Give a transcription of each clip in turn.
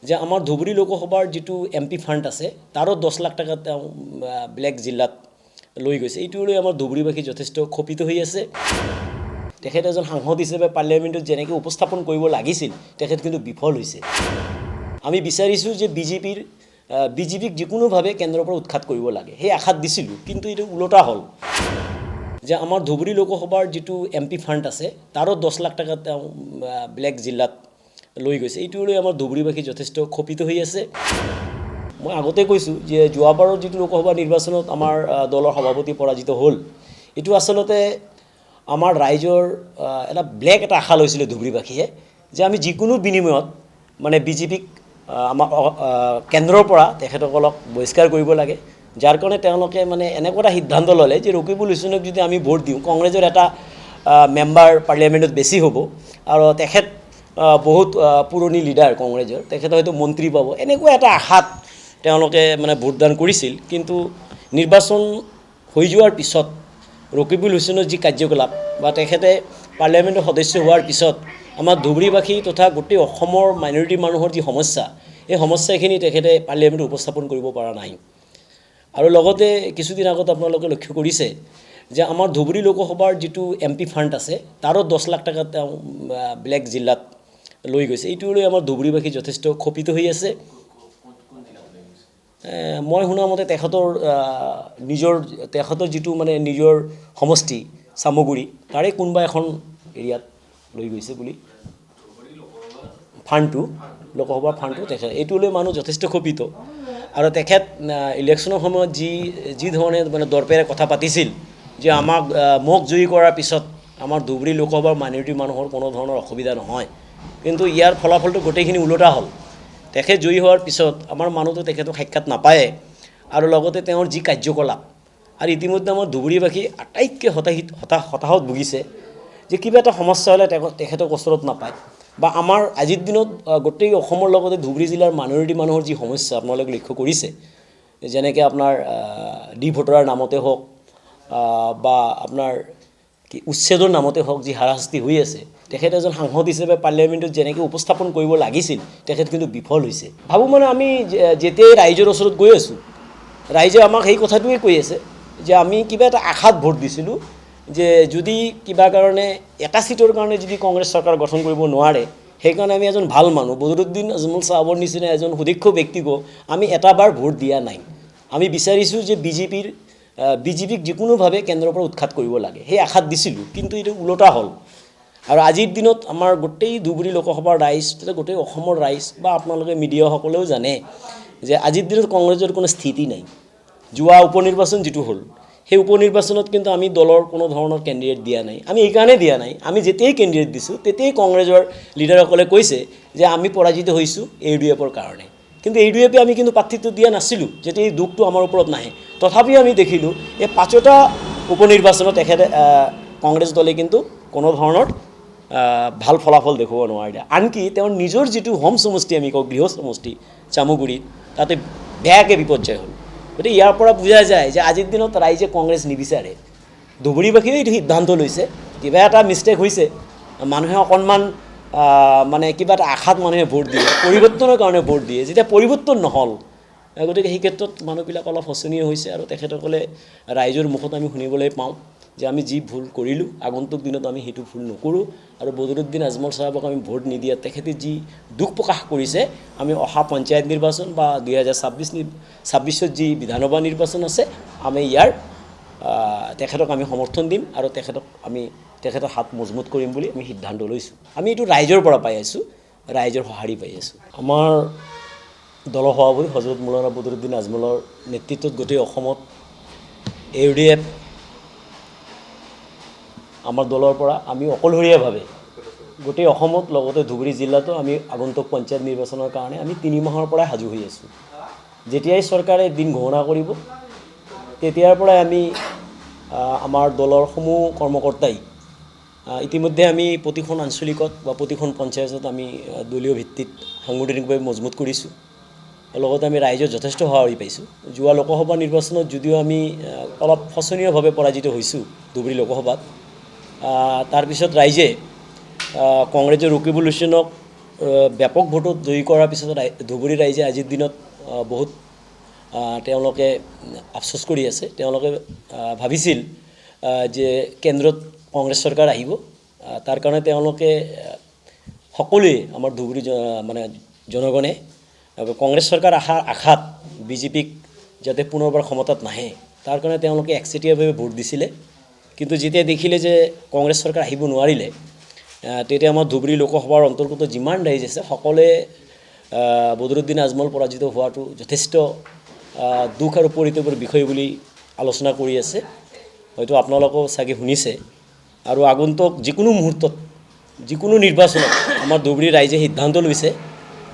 যে আমাৰ ধুবুৰী লোকসভাৰ যিটো MP ফাণ্ড আছে তাৰো 10 লাখ টকা তেওঁ ব্লেক জিলাত লৈ গৈছে। এইটো লৈ আমাৰ ধুবুৰীবাসী যথেষ্ট ক্ষোভিত হৈ আছে। তেখেত এজন সাংসদ হিচাপে পাৰ্লিয়ামেণ্টত যেনেকৈ উপস্থাপন কৰিব লাগিছিল তেখেত কিন্তু বিফল হৈছে। আমি বিচাৰিছোঁ যে বিজেপিক যিকোনোভাৱে কেন্দ্ৰৰ পৰা উৎখাত কৰিব লাগে, সেই আশাত দিছিলোঁ, কিন্তু এইটো ওলোটা হ'ল যে আমাৰ ধুবুৰী লোকসভাৰ যিটো MP ফাণ্ড আছে তাৰো 10 লাখ টকা তেওঁ ব্লেক জিলাত লৈ গৈছে। এইটো লৈ আমাৰ ধুবুৰীবাসী যথেষ্ট ক্ষোভিত হৈ আছে। মই আগতে কৈছোঁ যে যোৱাবাৰৰ যিটো লোকসভা নিৰ্বাচনত আমাৰ দলৰ সভাপতি পৰাজিত হ'ল, এইটো আচলতে আমাৰ ৰাইজৰ এটা ব্লেক এটা আশা লৈছিলে ধুবুৰীবাসীয়ে যে আমি যিকোনো বিনিময়ত মানে বিজেপিক আমাৰ কেন্দ্ৰৰ পৰা তেখেতসকলক বহিষ্কাৰ কৰিব লাগে, যাৰ কাৰণে তেওঁলোকে মানে এনেকুৱা এটা সিদ্ধান্ত ল'লে যে ৰকিবুল হুছেইনক যদি আমি ভোট দিওঁ কংগ্ৰেছৰ এটা মেম্বাৰ পাৰ্লিয়ামেণ্টত বেছি হ'ব আৰু তেখেত বহুত পুৰণি লিডাৰ কংগ্ৰেছৰ, তেখেতে হয়তো মন্ত্ৰী পাব, এনেকুৱা এটা আশাত তেওঁলোকে মানে ভোটদান কৰিছিল। কিন্তু নিৰ্বাচন হৈ যোৱাৰ পিছত ৰকিবুল হুছেইনৰ যি কাৰ্যকলাপ বা তেখেতে পাৰ্লিয়ামেণ্টৰ সদস্য হোৱাৰ পিছত আমাৰ ধুবুৰীবাসী তথা গোটেই অসমৰ মাইনৰিটি মানুহৰ যি সমস্যা, এই সমস্যাখিনি তেখেতে পাৰ্লিয়ামেণ্টত উপস্থাপন কৰিব পৰা নাই। আৰু লগতে কিছুদিন আগত আপোনালোকে লক্ষ্য কৰিছে যে আমাৰ ধুবুৰী লোকসভাৰ যিটো MP ফাণ্ড আছে তাৰো 10 লাখ টকা তেওঁ ব্লেক জিলাত লৈ গৈছে। এইটো লৈ আমাৰ ধুবুৰীবাসী যথেষ্ট ক্ষোভিত হৈ আছে। মই শুনা মতে তেখেতৰ যিটো মানে নিজৰ সমষ্টি চামগুৰি তাৰে কোনোবা এখন এৰিয়াত লৈ গৈছে বুলি ফাণ্ডটো, লোকসভাৰ ফাণ্ডটো তেখেত, এইটো লৈ মানুহ যথেষ্ট ক্ষোভিত। আৰু তেখেত ইলেকশ্যনৰ সময়ত যি ধৰণে মানে দৰপেৰে কথা পাতিছিল যে মোক জয়ী কৰাৰ পিছত আমাৰ ধুবুৰী লোকসভাৰ মাইনৰিটি মানুহৰ কোনো ধৰণৰ অসুবিধা নহয়, কিন্তু ইয়াৰ ফলাফলটো গোটেইখিনি ওলোটা হ'ল। তেখেত জয়ী হোৱাৰ পিছত আমাৰ মানুহটো তেখেতক সাক্ষাৎ নাপায়ে, আৰু লগতে তেওঁৰ যি কাৰ্যকলাপ, আৰু ইতিমধ্যে আমাৰ ধুবুৰীবাসী আটাইতকৈ হতাশত ভুগিছে যে কিবা এটা সমস্যা হ'লে তেখেতক ওচৰত নাপায়। বা আমাৰ আজিৰ দিনত গোটেই অসমৰ লগতে ধুবুৰী জিলাৰ মাইনৰিটি মানুহৰ যি সমস্যা আপোনালোকে লক্ষ্য কৰিছে, যেনেকৈ আপোনাৰ ডি ভোটাৰৰ নামতে হওক বা আপোনাৰ কি উচ্ছেদৰ নামতে হওক যি হাৰাশাস্তি হৈ আছে, তেখেত এজন সাংসদ হিচাপে পাৰ্লিয়ামেণ্টত যেনেকৈ উপস্থাপন কৰিব লাগিছিল তেখেত কিন্তু বিফল হৈছে। ভাবোঁ মানে আমি যেতিয়াই ৰাইজৰ ওচৰত গৈ আছোঁ, ৰাইজে আমাক সেই কথাটোৱে কৈ আছে যে আমি কিবা এটা আশাত ভোট দিছিলোঁ যে যদি কিবা কাৰণে এটা চিটৰ কাৰণে যদি কংগ্ৰেছ চৰকাৰ গঠন কৰিব নোৱাৰে, সেইকাৰণে আমি এজন ভাল মানুহ বদৰুদ্দিন আজমল চাহাবৰ নিচিনা এজন সুদক্ষ ব্যক্তিক আমি এটাবাৰ ভোট দিয়া নাই। আমি বিচাৰিছোঁ যে বিজেপিক যিকোনোভাৱে কেন্দ্ৰৰ পৰা উৎখাত কৰিব লাগে, সেই আশাত দিছিলোঁ, কিন্তু এইটো ওলোটা হ'ল। আৰু আজিৰ দিনত আমাৰ গোটেই ধুবুৰী লোকসভাৰ ৰাইজ, গোটেই অসমৰ ৰাইজ বা আপোনালোকে মিডিয়াসকলেও জানে যে আজিৰ দিনত কংগ্ৰেছৰ কোনো স্থিতি নাই। যোৱা উপনিৰ্বাচন যিটো হ'ল, সেই উপনিৰ্বাচনত কিন্তু আমি দলৰ কোনো ধৰণৰ কেণ্ডিডেট দিয়া নাই। আমি এইকাৰণে দিয়া নাই, আমি যেতিয়াই কেণ্ডিডেট দিছোঁ তেতিয়াই কংগ্ৰেছৰ লিডাৰসকলে কৈছে যে আমি পৰাজিত হৈছোঁ AUDFৰ কাৰণে, কিন্তু AUDFে আমি কিন্তু প্ৰাৰ্থিত্ব দিয়া নাছিলোঁ, যেতিয়া এই দুখটো আমাৰ ওপৰত নাহে। তথাপিও আমি দেখিলোঁ এই 5টা উপনিৰ্বাচনত কংগ্ৰেছ দলে কিন্তু কোনো ধৰণৰ ভাল ফলাফল দেখুৱাব নোৱাৰিলে। আনকি তেওঁৰ নিজৰ যিটো হোম সমষ্টি আমি কওঁ গৃহ সমষ্টি চামগুৰিত, তাতে বেয়াকৈ বিপৰ্যয় হ'ল। গতিকে ইয়াৰ পৰা বুজা যায় যে আজিৰ দিনত ৰাইজে কংগ্ৰেছ নিবিচাৰে। ধুবুৰীবাসীয়ে এইটো সিদ্ধান্ত লৈছে, কিবা এটা মিষ্টেক হৈছে, মানুহে অকণমান মানে কিবা এটা আশাত মানুহে ভোট দিয়ে, পৰিৱৰ্তনৰ কাৰণে ভোট দিয়ে, যেতিয়া পৰিৱৰ্তন নহ'ল, গতিকে সেই ক্ষেত্ৰত মানুহবিলাক অলপ শোচনীয় হৈছে। আৰু তেখেতসকলে ৰাইজৰ মুখত আমি শুনিবলৈ পাওঁ যে আমি যি ভুল কৰিলোঁ আগন্তুক দিনত আমি সেইটো ভুল নকৰোঁ, আৰু বদৰুদ্দিন আজমল চাহাবক আমি ভোট নিদিয়াত তেখেতে যি দুখ প্ৰকাশ কৰিছে, আমি অহা পঞ্চায়ত নিৰ্বাচন বা 2026ত যি বিধানসভা নিৰ্বাচন আছে, আমি ইয়াৰ তেখেতক আমি সমৰ্থন দিম আৰু তেখেতৰ হাত মজবুত কৰিম বুলি আমি সিদ্ধান্ত লৈছোঁ। আমি এইটো ৰাইজৰ পৰা পাই আছোঁ, ৰাইজৰ সঁহাৰি পাই আছোঁ। আমাৰ দলৰ সভাপতি হজৰত মৌলানা বদৰুদ্দিন আজমলৰ নেতৃত্বত গোটেই অসমত AUDF আমাৰ দলৰ পৰা আমি অকলশৰীয়াভাৱে গোটেই অসমত লগতে ধুবুৰী জিলাতো আমি আগন্তুক পঞ্চায়ত নিৰ্বাচনৰ কাৰণে আমি 3 মাহৰ পৰাই সাজু হৈ আছোঁ। যেতিয়াই চৰকাৰে দিন ঘোষণা কৰিব তেতিয়াৰ পৰাই আমি আমাৰ দলৰ সমূহ কৰ্মকৰ্তাই ইতিমধ্যে আমি প্ৰতিখন আঞ্চলিকত বা প্ৰতিখন পঞ্চায়তত আমি দলীয় ভিত্তিত সাংগঠনিকভাৱে মজবুত কৰিছোঁ। লগতে আমি ৰাইজৰ যথেষ্ট সঁহাৰি পাইছোঁ। যোৱা লোকসভা নিৰ্বাচনত যদিও আমি অলপ শোচনীয়ভাৱে পৰাজিত হৈছোঁ ধুবুৰী লোকসভাত, তাৰপিছত ৰাইজে কংগ্ৰেছৰ ৰকিবুল হুছেইনক ব্যাপক ভোটত জয়ী কৰাৰ পিছত ধুবুৰী ৰাইজে আজিৰ দিনত বহুত তেওঁলোকে আফচোচ কৰি আছে। তেওঁলোকে ভাবিছিল যে কেন্দ্ৰত কংগ্ৰেছ চৰকাৰ আহিব, তাৰ কাৰণে তেওঁলোকে সকলোৱে আমাৰ ধুবুৰী মানে জনগণে কংগ্ৰেছ চৰকাৰ অহাৰ আশাত বিজেপিক যাতে পুনৰবাৰ ক্ষমতাত নাহে তাৰ কাৰণে তেওঁলোকে একচেটিয়াভাৱে ভোট দিছিলে। কিন্তু যেতিয়া দেখিলে যে কংগ্ৰেছ চৰকাৰ আহিব নোৱাৰিলে, তেতিয়া আমাৰ ধুবুৰী লোকসভাৰ অন্তৰ্গত যিমান ৰাইজ আছে সকলোৱে বদৰুদ্দিন আজমল পৰাজিত হোৱাটো যথেষ্ট দুখ আৰু পৰিতাপৰ বিষয় বুলি আলোচনা কৰি আছে। হয়তো আপোনালোকেও চাগে শুনিছে। আৰু আগন্তুক যিকোনো মুহূৰ্তত যিকোনো নিৰ্বাচনত আমাৰ ধুবুৰী ৰাইজে সিদ্ধান্ত লৈছে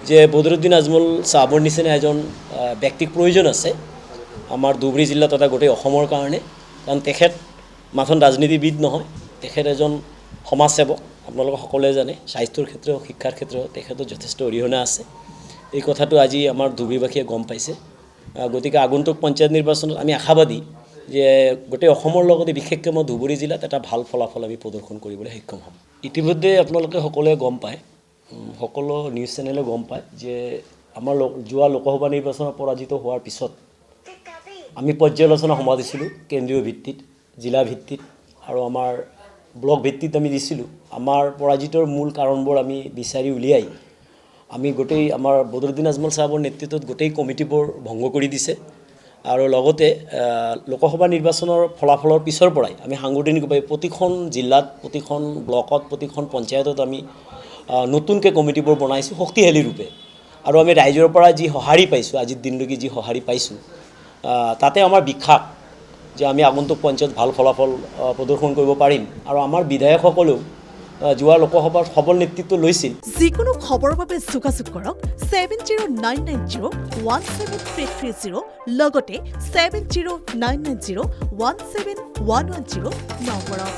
যে বদৰুদ্দিন আজমল চাহাবৰ নিচিনা এজন ব্যক্তিক প্ৰয়োজন আছে আমাৰ ধুবুৰী জিলা তথা গোটেই অসমৰ কাৰণে। কাৰণ তেখেত মাথোন ৰাজনীতিবিদ নহয়, তেখেত এজন সমাজসেৱক। আপোনালোকে সকলোৱে জানে স্বাস্থ্যৰ ক্ষেত্ৰত শিক্ষাৰ ক্ষেত্ৰত তেখেতৰ যথেষ্ট অৰিহণা আছে। এই কথাটো আজি আমাৰ ধুবুৰীবাসীয়ে গম পাইছে। গতিকে আগন্তুক পঞ্চায়ত নিৰ্বাচনত আমি আশাবাদী যে গোটেই অসমৰ লগতে বিশেষকৈ মই ধুবুৰী জিলাত এটা ভাল ফলাফল আমি প্ৰদৰ্শন কৰিবলৈ সক্ষম হ'ম। ইতিমধ্যে আপোনালোকে সকলোৱে গম পায়, সকলো নিউজ চেনেলে গম পায় যে আমাৰ যোৱা লোকসভা নিৰ্বাচনত পৰাজিত হোৱাৰ পিছত আমি পৰ্যালোচনা সভা দিছিলোঁ কেন্দ্ৰীয় ভিত্তিত, জিলা ভিত্তিত আৰু আমাৰ ব্লক ভিত্তিত আমি দিছিলোঁ। আমাৰ পৰাজিতৰ মূল কাৰণবোৰ আমি বিচাৰি উলিয়াই আমি গোটেই আমাৰ বদৰুদ্দিন আজমল চাহাবৰ নেতৃত্বত গোটেই কমিটিবোৰ ভংগ কৰি দিছে। আৰু লগতে লোকসভা নিৰ্বাচনৰ ফলাফলৰ পিছৰ পৰাই আমি সাংগঠনিকভাৱে প্ৰতিখন জিলাত, প্ৰতিখন ব্লকত, প্ৰতিখন পঞ্চায়তত আমি নতুনকৈ কমিটিবোৰ বনাইছোঁ শক্তিশালী ৰূপে। আৰু আমি ৰাইজৰ পৰা যি সঁহাৰি পাইছোঁ, আজিৰ দিনলৈকে যি সঁহাৰি পাইছোঁ, তাতে আমাৰ বিশ্বাস যে আমি আগন্তুক পঞ্চায়ত ভাল ফলাফল প্ৰদৰ্শন কৰিব পাৰিম। আৰু আমাৰ বিধায়কসকলেও যোৱা লোকসভাৰ সবল নেতৃত্ব লৈছিল। যিকোনো খবৰৰ বাবে যোগাযোগ কৰক 7099017330 লগতে 7099017110 নম্বৰত।